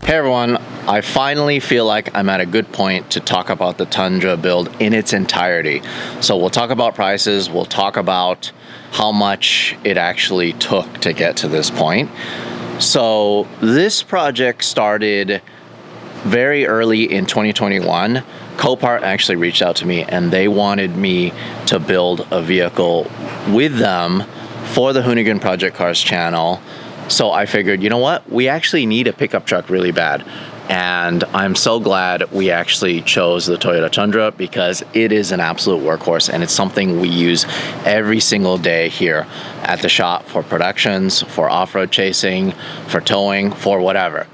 Hey everyone, I finally feel like I'm at a good point to talk about the Tundra build in its entirety. So we'll talk about prices, we'll talk about how much it actually took to get to this point. So this project started very early in 2021. Copart actually reached out to me and they wanted me to build a vehicle with them for the Hoonigan Project Cars channel. So I figured, you know what? We actually need a pickup truck really bad. And I'm so glad we actually chose the Toyota Tundra because it is an absolute workhorse and it's something we use every single day here at the shop for productions, for off-road chasing, for towing, for whatever.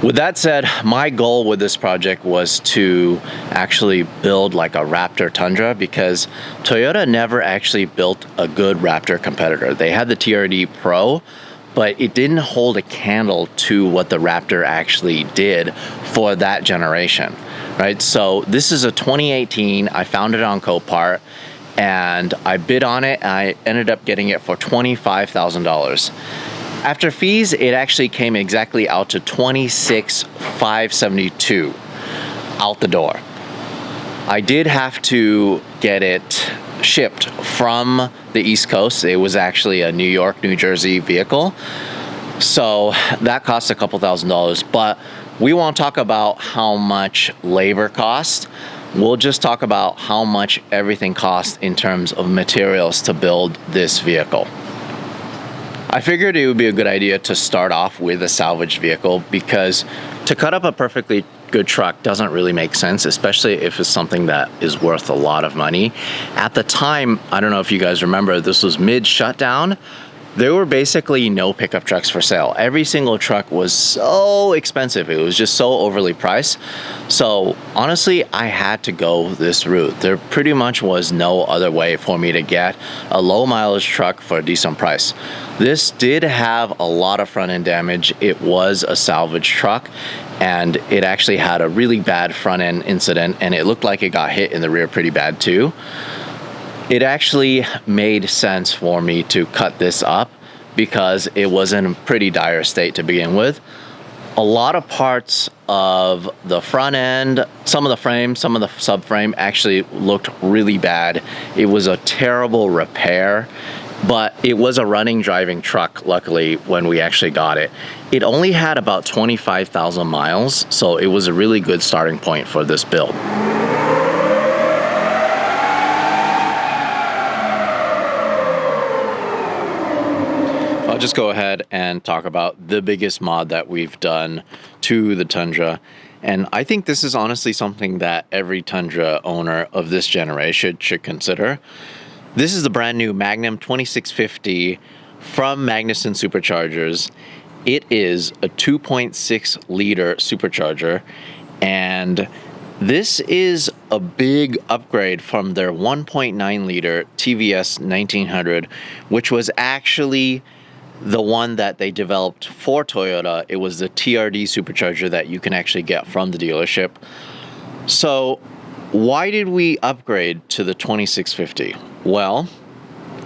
With that said, my goal with this project was to actually build like a Raptor Tundra because Toyota never actually built a good Raptor competitor. They had the TRD Pro, but it didn't hold a candle to what the Raptor actually did for that generation, right? So this is a 2018, I found it on Copart, and I bid on it, and I ended up getting it for $25,000. After fees, it actually came exactly out to $26,572 out the door. I did have to get it shipped from the East Coast. It was actually a New York, New Jersey vehicle. So that cost a couple $1,000s, but we won't talk about how much labor cost. We'll just talk about how much everything costs in terms of materials to build this vehicle. I figured it would be a good idea to start off with a salvaged vehicle because to cut up a perfectly good truck doesn't really make sense, especially if it's something that is worth a lot of money. At the time, I don't know if you guys remember, this was mid-shutdown. There were basically no pickup trucks for sale. Every single truck was so expensive. It was just so overly priced. So honestly, I had to go this route. There pretty much was no other way for me to get a low mileage truck for a decent price. This did have a lot of front end damage. It was a salvage truck and it actually had a really bad front end incident and it looked like it got hit in the rear pretty bad too. It actually made sense for me to cut this up because it was in a pretty dire state to begin with. A lot of parts of the front end, some of the frame, some of the subframe actually looked really bad. It was a terrible repair, but it was a running, driving truck, luckily, when we actually got it. It only had about 25,000 miles, so it was a really good starting point for this build. I'll just go ahead and talk about the biggest mod that we've done to the Tundra. And I think this is honestly something that every Tundra owner of this generation should consider. This is the brand new Magnum 2650 from Magnuson Superchargers. It is a 2.6 liter supercharger, and this is a big upgrade from their 1.9 liter TVS 1900, which was actually the one that they developed for Toyota. It was the TRD supercharger that you can actually get from the dealership. So why did we upgrade to the 2650? Well,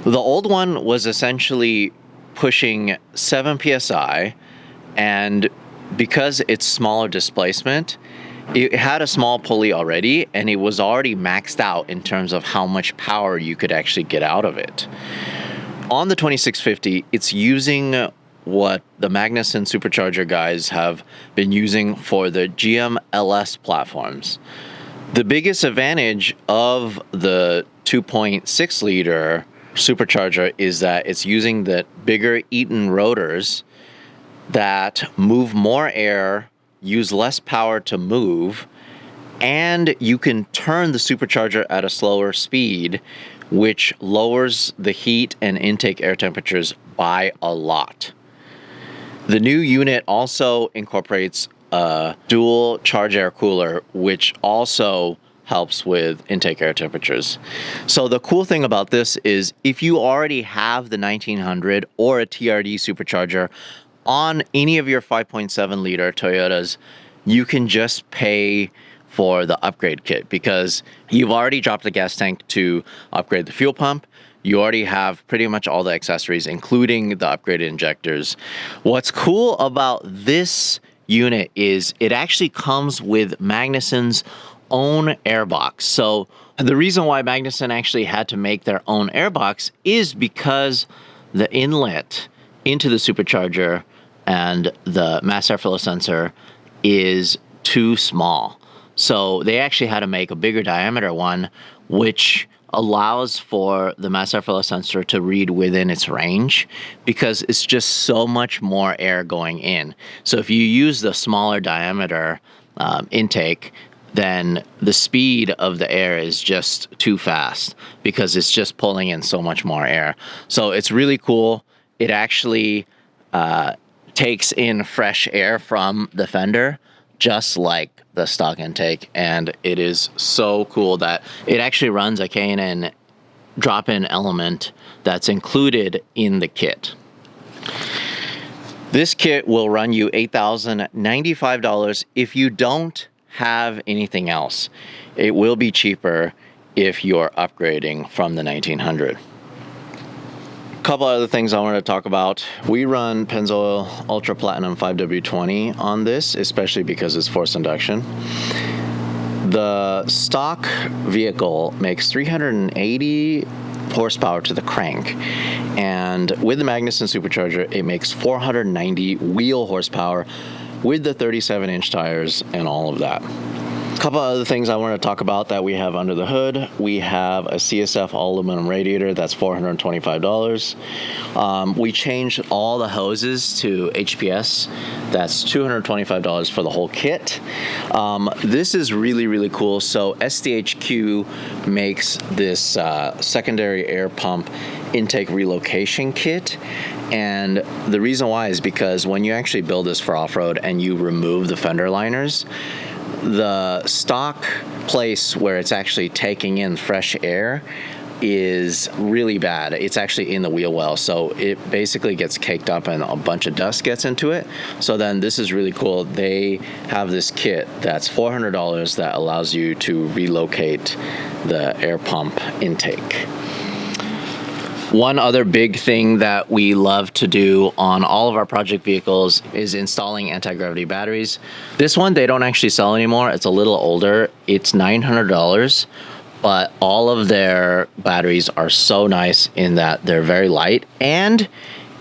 the old one was essentially pushing 7 psi, and because it's smaller displacement, it had a small pulley already, and it was already maxed out in terms of how much power you could actually get out of it. On the 2650, it's using what the Magnuson Supercharger guys have been using for the GM LS platforms. The biggest advantage of the 2.6 liter supercharger is that it's using the bigger Eaton rotors that move more air, use less power to move, and you can turn the supercharger at a slower speed, which lowers the heat and intake air temperatures by a lot. The new unit also incorporates a dual charge air cooler, which also helps with intake air temperatures. So the cool thing about this is if you already have the 1900 or a TRD supercharger on any of your 5.7 liter Toyotas, you can just pay for the upgrade kit because you've already dropped the gas tank to upgrade the fuel pump. You already have pretty much all the accessories, including the upgraded injectors. What's cool about this unit is it actually comes with Magnuson's own airbox. So the reason why Magnuson actually had to make their own airbox is because the inlet into the supercharger and the mass airflow sensor is too small. So they actually had to make a bigger diameter one, which allows for the mass airflow sensor to read within its range because it's just so much more air going in. So if you use the smaller diameter intake, then the speed of the air is just too fast because it's just pulling in so much more air. So it's really cool. It actually takes in fresh air from the fender, just like the stock intake, and it is so cool that it actually runs a K&N drop-in element that's included in the kit. This kit will run you $8,095 if you don't have anything else. It will be cheaper if you're upgrading from the 1900. Couple other things I want to talk about. We run Pennzoil Ultra Platinum 5W20 on this, especially because it's forced induction. The stock vehicle makes 380 horsepower to the crank, and with the Magnuson supercharger it makes 490 wheel horsepower with the 37-inch tires and all of that. A couple other things I want to talk about that we have under the hood. We have a CSF all aluminum radiator that's $425. We changed all the hoses to HPS. That's $225 for the whole kit. This is really, really cool. So SDHQ makes this secondary air pump intake relocation kit. And the reason why is because when you actually build this for off-road and you remove the fender liners, the stock place where it's actually taking in fresh air is really bad. It's actually in the wheel well, so it basically gets caked up and a bunch of dust gets into it. So then this is really cool. They have this kit that's $400 that allows you to relocate the air pump intake. One other big thing that we love to do on all of our project vehicles is installing anti-gravity batteries. This one they don't actually sell anymore. It's a little older. It's $900, but all of their batteries are so nice in that they're very light. And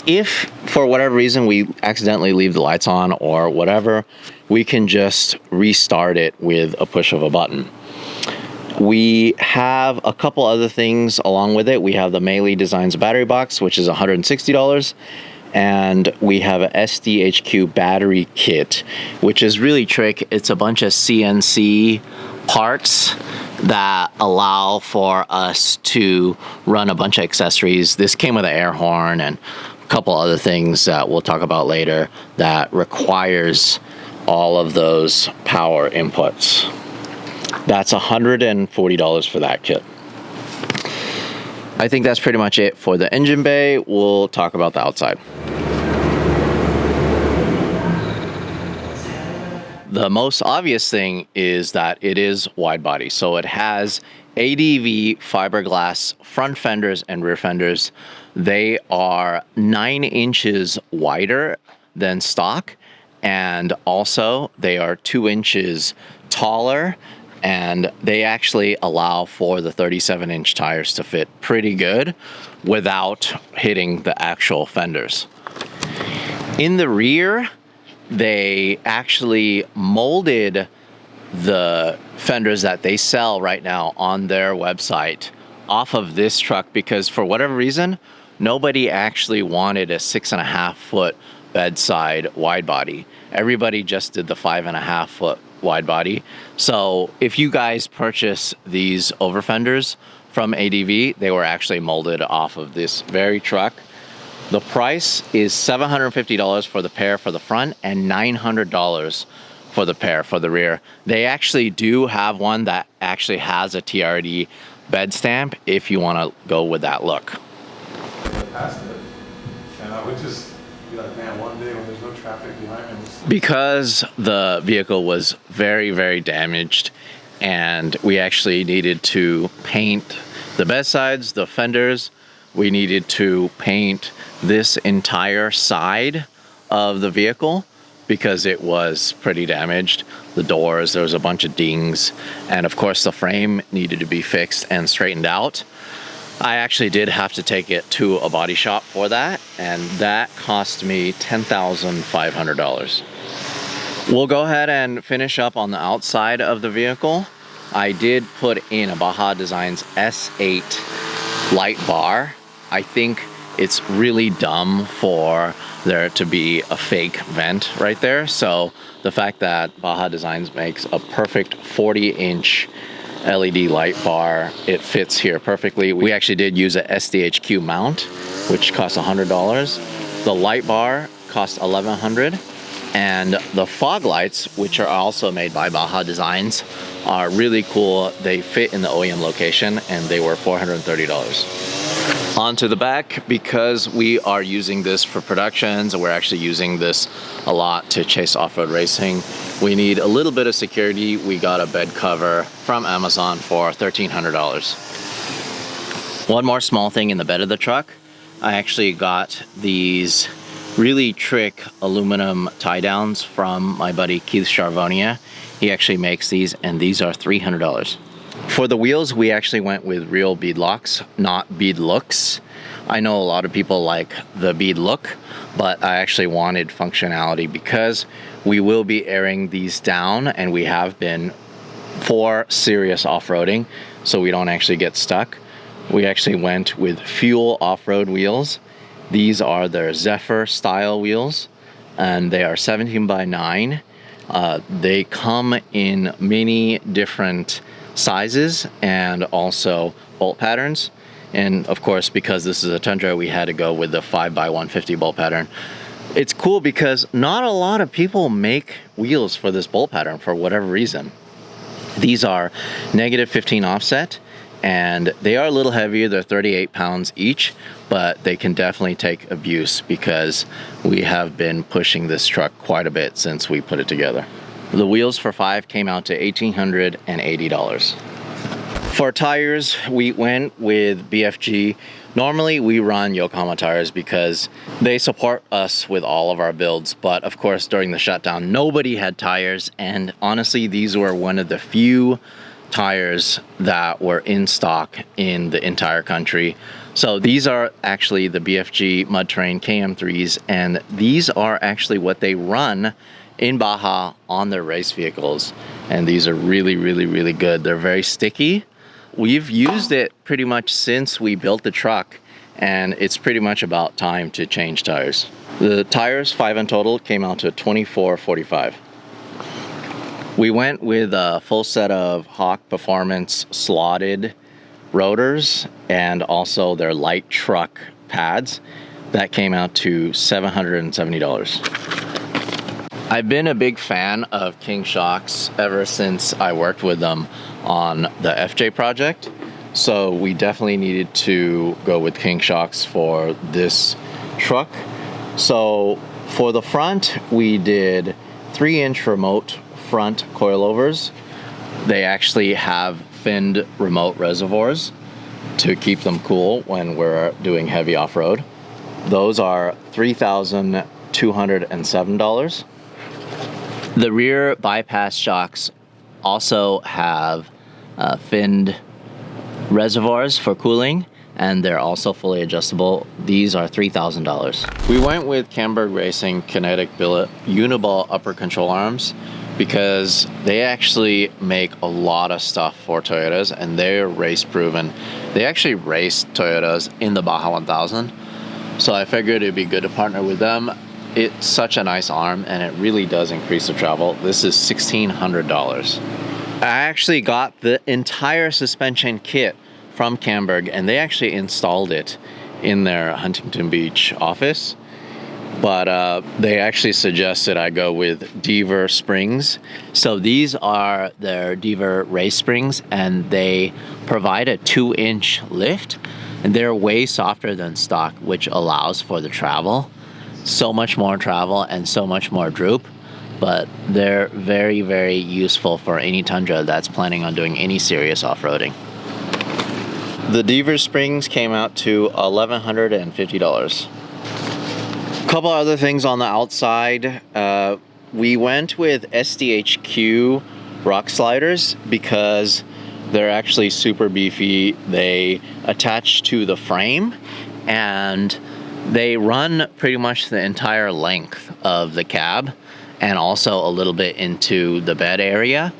if for whatever reason we accidentally leave the lights on or whatever, we can just restart it with a push of a button. We have a couple other things along with it. We have the Melee Designs battery box, which is $160. And we have an SDHQ battery kit, which is really trick. It's a bunch of CNC parts that allow for us to run a bunch of accessories. This came with an air horn and a couple other things that we'll talk about later that requires all of those power inputs. That's $140 for that kit. I think that's pretty much it for the engine bay. We'll talk about the outside. The most obvious thing is that it is wide body. So it has ADV fiberglass front fenders and rear fenders. They are 9 inches wider than stock, and also they are 2 inches taller, and they actually allow for the 37-inch tires to fit pretty good without hitting the actual fenders. In the rear, they actually molded the fenders that they sell right now on their website off of this truck because for whatever reason, nobody actually wanted a 6.5 foot bedside wide body. Everybody just did the 5.5 foot wide body. So if you guys purchase these over fenders from ADV, they were actually molded off of this very truck. The price is $750 for the pair for the front and $900 for the pair for the rear. They actually do have one that actually has a TRD bed stamp if you want to go with that look. Past it, and I would just be like, man, one day when there's no traffic behind me. Because the vehicle was very, very damaged, and we actually needed to paint the bedsides, the fenders. We needed to paint this entire side of the vehicle. because it was pretty damaged. The doors, there was a bunch of dings, and of course the frame needed to be fixed and straightened out. I actually did have to take it to a body shop for that, and that cost me $10,500. We'll go ahead and finish up on the outside of the vehicle. I did put in a Baja Designs S8 light bar. I think it's really dumb for there to be a fake vent right there. So the fact that Baja Designs makes a perfect 40-inch LED light bar, it fits here perfectly. We actually did use a SDHQ mount, which costs $100. The light bar cost $1,100. And the fog lights, which are also made by Baja Designs, are really cool. They fit in the OEM location and they were $430. Onto the back, because we are using this for productions and we're actually using this a lot to chase off-road racing, we need a little bit of security. We got a bed cover from Amazon for $1,300. One more small thing in the bed of the truck, I actually got these really trick aluminum tie downs from my buddy Keith Charvonia. He actually makes these, and these are $300. For the wheels, we actually went with real bead locks, not bead looks. I know a lot of people like the bead look, but I actually wanted functionality because we will be airing these down, and we have been, for serious off-roading, so we don't actually get stuck. We actually went with fuel off-road wheels. These are their Zephyr style wheels, and they are 17 by 9. They come in many different sizes and also bolt patterns. And of course, because this is a Tundra, we had to go with the 5x150 bolt pattern. It's cool because not a lot of people make wheels for this bolt pattern for whatever reason. These are -15 offset, and they are a little heavier. They're 38 pounds each, but they can definitely take abuse because we have been pushing this truck quite a bit since we put it together. The wheels for 5 came out to $1,880. For tires, we went with BFG. Normally we run Yokohama tires because they support us with all of our builds, but of course during the shutdown nobody had tires, and honestly these were one of the few tires that were in stock in the entire country. So these are actually the BFG Mud Terrain KM3s, and these are actually what they run in Baja on their race vehicles, and these are really, really, really good. They're very sticky. We've used it pretty much since we built the truck, and it's pretty much about time to change tires. The tires, 5 in total, came out to $24.45. We went with a full set of Hawk Performance slotted rotors and also their light truck pads. That came out to $770. I've been a big fan of King shocks ever since I worked with them on the FJ project. So we definitely needed to go with King shocks for this truck. So for the front, we did 3-inch remote front coilovers. They actually have finned remote reservoirs to keep them cool when we're doing heavy off-road. Those are $3,207. The rear bypass shocks also have finned reservoirs for cooling, and they're also fully adjustable. These are $3,000. We went with Camberg Racing Kinetic Billet Uniball upper control arms because they actually make a lot of stuff for Toyotas, and they're race proven. They actually race Toyotas in the Baja 1000, so I figured it'd be good to partner with them. It's such a nice arm, and it really does increase the travel. This is $1,600. I actually got the entire suspension kit from Camberg, and they actually installed it in their Huntington Beach office. But they actually suggested I go with Deaver springs. So these are their Deaver race springs, and they provide a 2-inch lift, and they're way softer than stock, which allows for the travel. So much more travel and so much more droop, but they're very, very useful for any Tundra that's planning on doing any serious off-roading. The Deaver springs came out to $1,150. A couple other things on the outside. we went with SDHQ rock sliders because they're actually super beefy. They attach to the frame and they run pretty much the entire length of the cab and also a little bit into the bed area,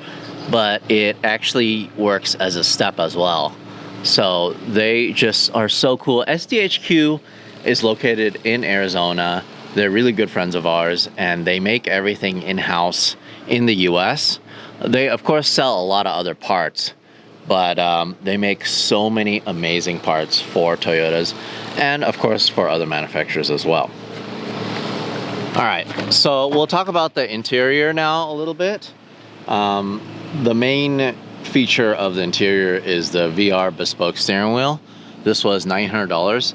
but it actually works as a step as well. So they just are so cool. SDHQ is located in Arizona. They're really good friends of ours, and they make everything in-house in the US. They, of course, sell a lot of other parts, but they make so many amazing parts for Toyotas and, of course, for other manufacturers as well. All right, so we'll talk about the interior now a little bit. The main feature of the interior is the VR bespoke steering wheel. This was $900.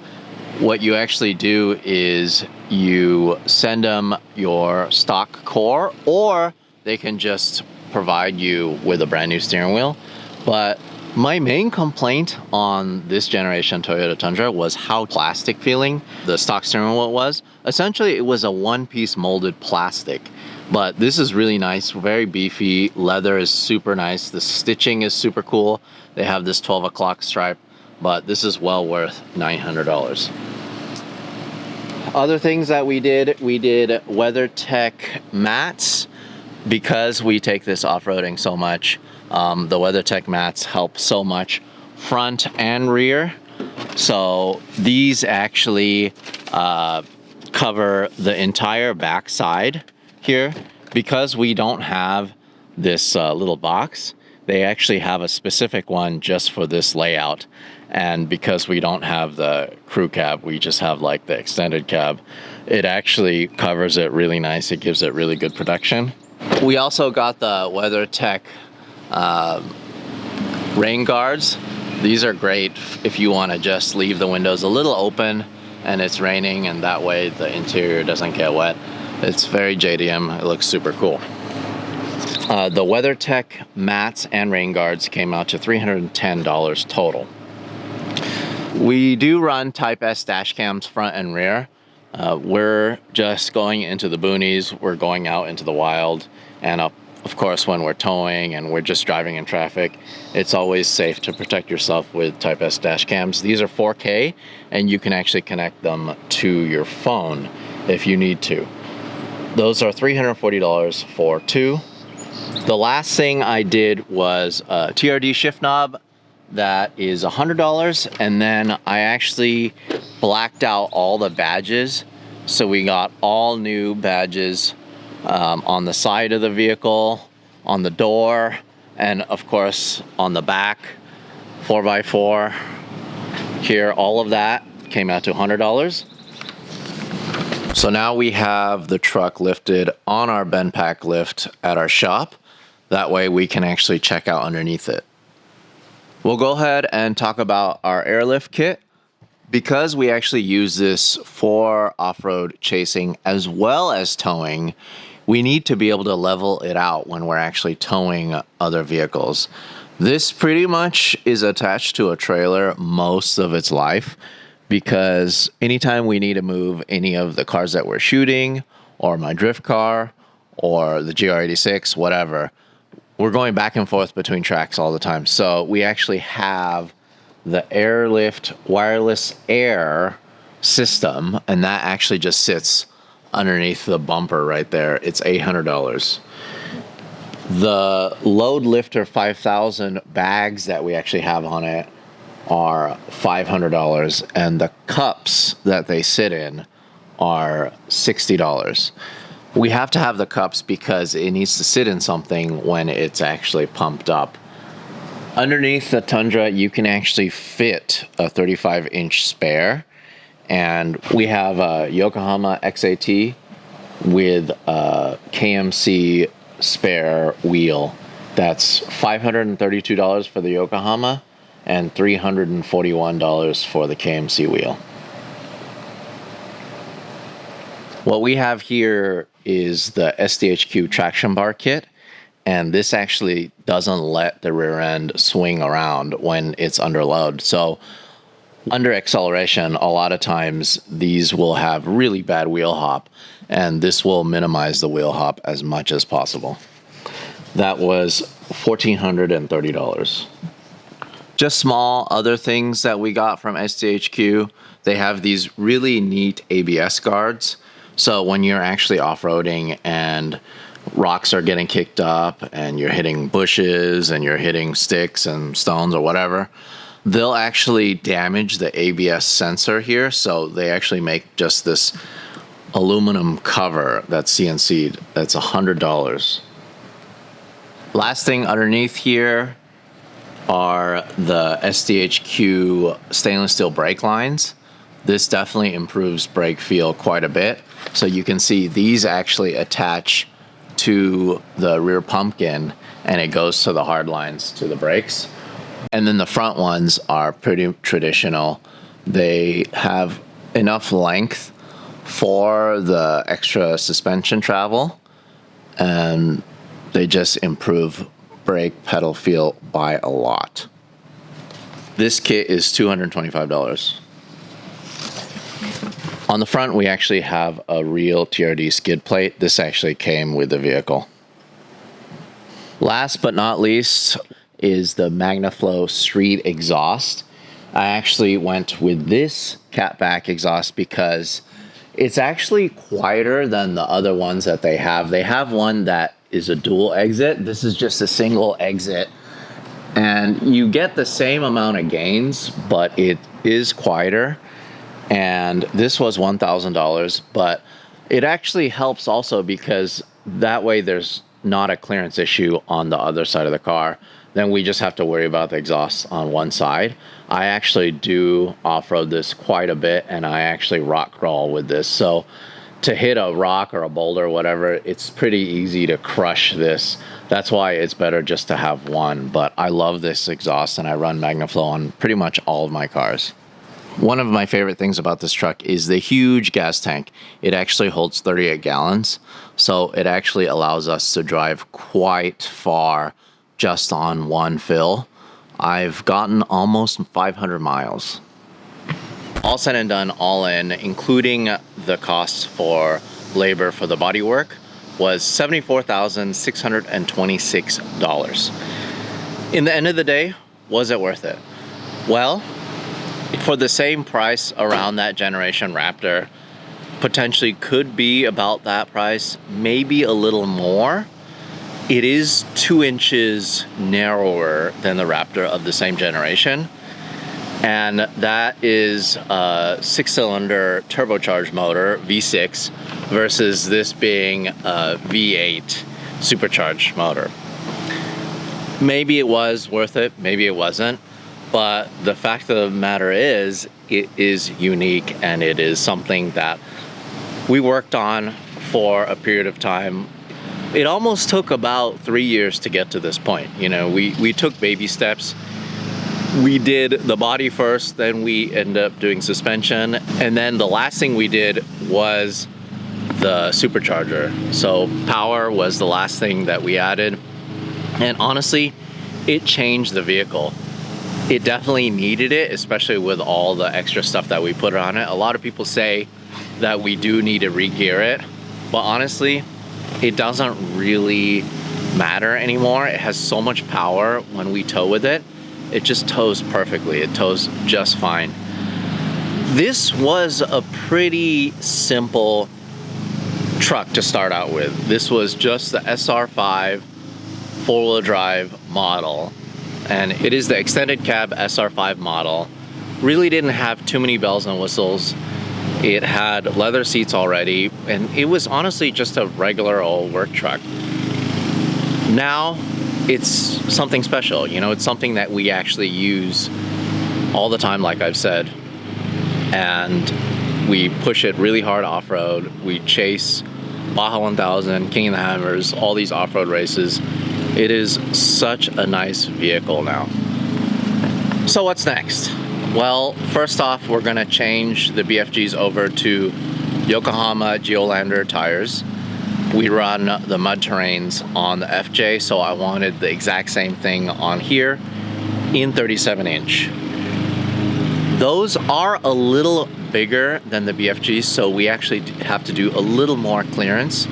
What you actually do is you send them your stock core, or they can just provide you with a brand new steering wheel. But my main complaint on this generation Toyota Tundra was how plastic feeling the stock steering wheel was. Essentially, it was a one-piece molded plastic. But this is really nice, very beefy. Leather is super nice. The stitching is super cool. They have this 12 o'clock stripe, but this is well worth $900. Other things that we did WeatherTech mats. Because we take this off-roading so much, the WeatherTech mats help so much front and rear. So these actually cover the entire back side here. Because we don't have this little box, they actually have a specific one just for this layout. And because we don't have the crew cab, we just have like the extended cab, it actually covers it really nice. It gives it really good protection. We also got the WeatherTech rain guards. These are great if you want to just leave the windows a little open and it's raining, and that way the interior doesn't get wet. It's very JDM. It looks super cool. The WeatherTech mats and rain guards came out to $310 total. We do run Type S dash cams front and rear. We're just going into the boonies, we're going out into the wild, and of course when we're towing and we're just driving in traffic, it's always safe to protect yourself with Type S dash cams. These are 4K, and you can actually connect them to your phone if you need to. Those are $340 for two. The last thing I did was a TRD shift knob. That is $100, and then I actually blacked out all the badges, so we got all new badges on the side of the vehicle, on the door, and of course on the back, 4x4 here. All of that came out to $100. So now we have the truck lifted on our bend pack lift at our shop. That way we can actually check out underneath it. We'll go ahead and talk about our airlift kit. Because we actually use this for off-road chasing as well as towing, we need to be able to level it out when we're actually towing other vehicles. This pretty much is attached to a trailer most of its life, because anytime we need to move any of the cars that we're shooting, or my drift car, or the GR86, whatever, we're going back and forth between tracks all the time. So we actually have the airlift wireless air system, and that actually just sits underneath the bumper right there. It's $800. The load lifter 5000 bags that we actually have on it are $500, and the cups that they sit in are $60. We have to have the cups because it needs to sit in something when it's actually pumped up. Underneath the Tundra, you can actually fit a 35-inch spare, and we have a Yokohama XAT with a KMC spare wheel. That's $532 for the Yokohama and $341 for the KMC wheel. What we have here is the SDHQ traction bar kit, and this actually doesn't let the rear end swing around when it's under load. So under acceleration, a lot of times these will have really bad wheel hop. and this will minimize the wheel hop as much as possible. That was $1,430. Just small other things that we got from STHQ. They have these really neat ABS guards. So when you're actually off-roading and rocks are getting kicked up and you're hitting bushes and you're hitting sticks and stones or whatever, they'll actually damage the ABS sensor here. So they actually make just this aluminum cover that's CNC'd. That's $100. Last thing underneath here are the STHQ stainless steel brake lines. This definitely improves brake feel quite a bit. So you can see these actually attach to the rear pumpkin and it goes to the hard lines to the brakes. And then the front ones are pretty traditional. They have enough length for the extra suspension travel, and they just improve brake pedal feel by a lot. This kit is $225. On the front, we actually have a real TRD skid plate. This actually came with the vehicle. Last but not least is the MagnaFlow Street exhaust. I actually went with this catback exhaust because it's actually quieter than the other ones that they have. They have one that is a dual exit. This is just a single exit. And you get the same amount of gains, but it is quieter. And this was $1,000, but it actually helps also because that way there's not a clearance issue on the other side of the car. Then we just have to worry about the exhaust on one side. I actually do off-road this quite a bit, and I actually rock crawl with this. So to hit a rock or a boulder or whatever, it's pretty easy to crush this. That's why it's better just to have one. But I love this exhaust, and I run MagnaFlow on pretty much all of my cars. One of my favorite things about this truck is the huge gas tank. It actually holds 38 gallons, so it actually allows us to drive quite far just on one fill. I've gotten almost 500 miles. All said and done, all in, including the costs for labor for the bodywork, was $74,626. In the end of the day, was it worth it? Well, for the same price around that generation Raptor, potentially could be about that price, maybe a little more. It is 2 inches narrower than the Raptor of the same generation. And that is a 6-cylinder turbocharged motor, V6, versus this being a V8 supercharged motor. Maybe it was worth it, maybe it wasn't. But the fact of the matter is, it is unique, and it is something that we worked on for a period of time. It almost took about 3 years to get to this point. You know, we took baby steps. We did the body first, then we ended up doing suspension, and then the last thing we did was the supercharger. So power was the last thing that we added, and honestly, it changed the vehicle. It definitely needed it, especially with all the extra stuff that we put on it. A lot of people say that we do need to re-gear it, but honestly, it doesn't really matter anymore. It has so much power when we tow with it. It just tows perfectly. It tows just fine. This was a pretty simple truck to start out with. This was just the SR5 four-wheel drive model. And it is the extended cab SR5 model. Really didn't have too many bells and whistles. It had leather seats already, and it was honestly just a regular old work truck. Now, it's something special. You know, it's something that we actually use all the time, like I've said. And we push it really hard off-road. We chase Baja 1000, King of the Hammers, all these off-road races. It is such a nice vehicle now. So what's next? Well, first off, we're gonna change the BFGs over to Yokohama Geolander tires. We run the mud terrains on the FJ, so I wanted the exact same thing on here in 37 inch. Those are a little bigger than the BFG, so we actually have to do a little more clearance.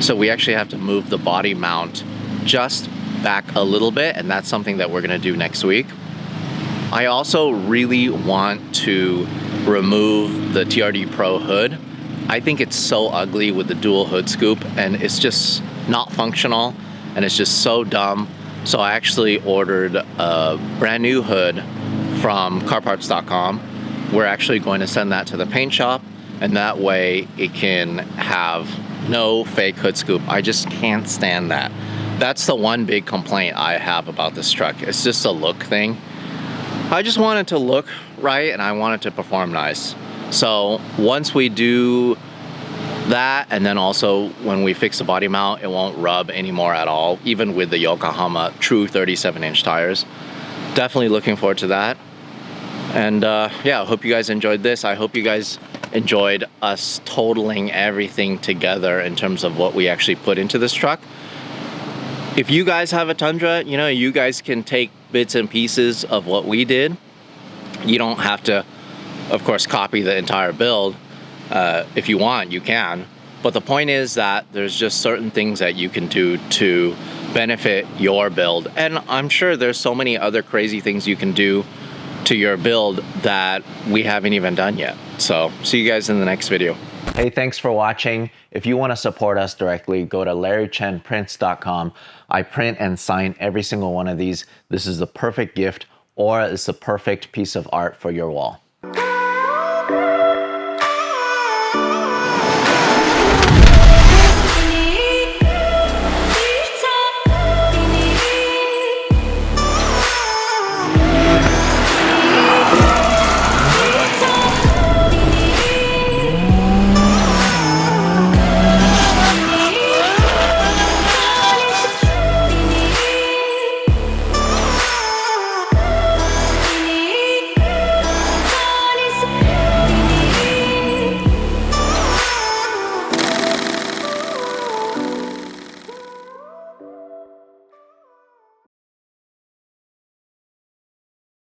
So we actually have to move the body mount just back a little bit, and that's something that we're gonna do next week. I also really want to remove the TRD Pro hood. I think it's so ugly with the dual hood scoop, and it's just not functional, and it's just so dumb. So I actually ordered a brand new hood from carparts.com. We're actually going to send that to the paint shop, and that way it can have no fake hood scoop. I just can't stand that. That's the one big complaint I have about this truck. It's just a look thing. I just want it to look right, and I want it to perform nice. So once we do that, and then also when we fix the body mount, it won't rub anymore at all, even with the Yokohama true 37-inch tires. Definitely looking forward to that. And yeah, I hope you guys enjoyed this. I hope you guys enjoyed us totaling everything together in terms of what we actually put into this truck. If you guys have a Tundra, you know, you guys can take bits and pieces of what we did. You don't have to, of course, copy the entire build. If you want, you can. But the point is that there's just certain things that you can do to benefit your build. And I'm sure there's so many other crazy things you can do to your build that we haven't even done yet. So see you guys in the next video. Hey, thanks for watching. If you want to support us directly, go to larrychenprints.com. I print and sign every single one of these. This is the perfect gift, or it's the perfect piece of art for your wall.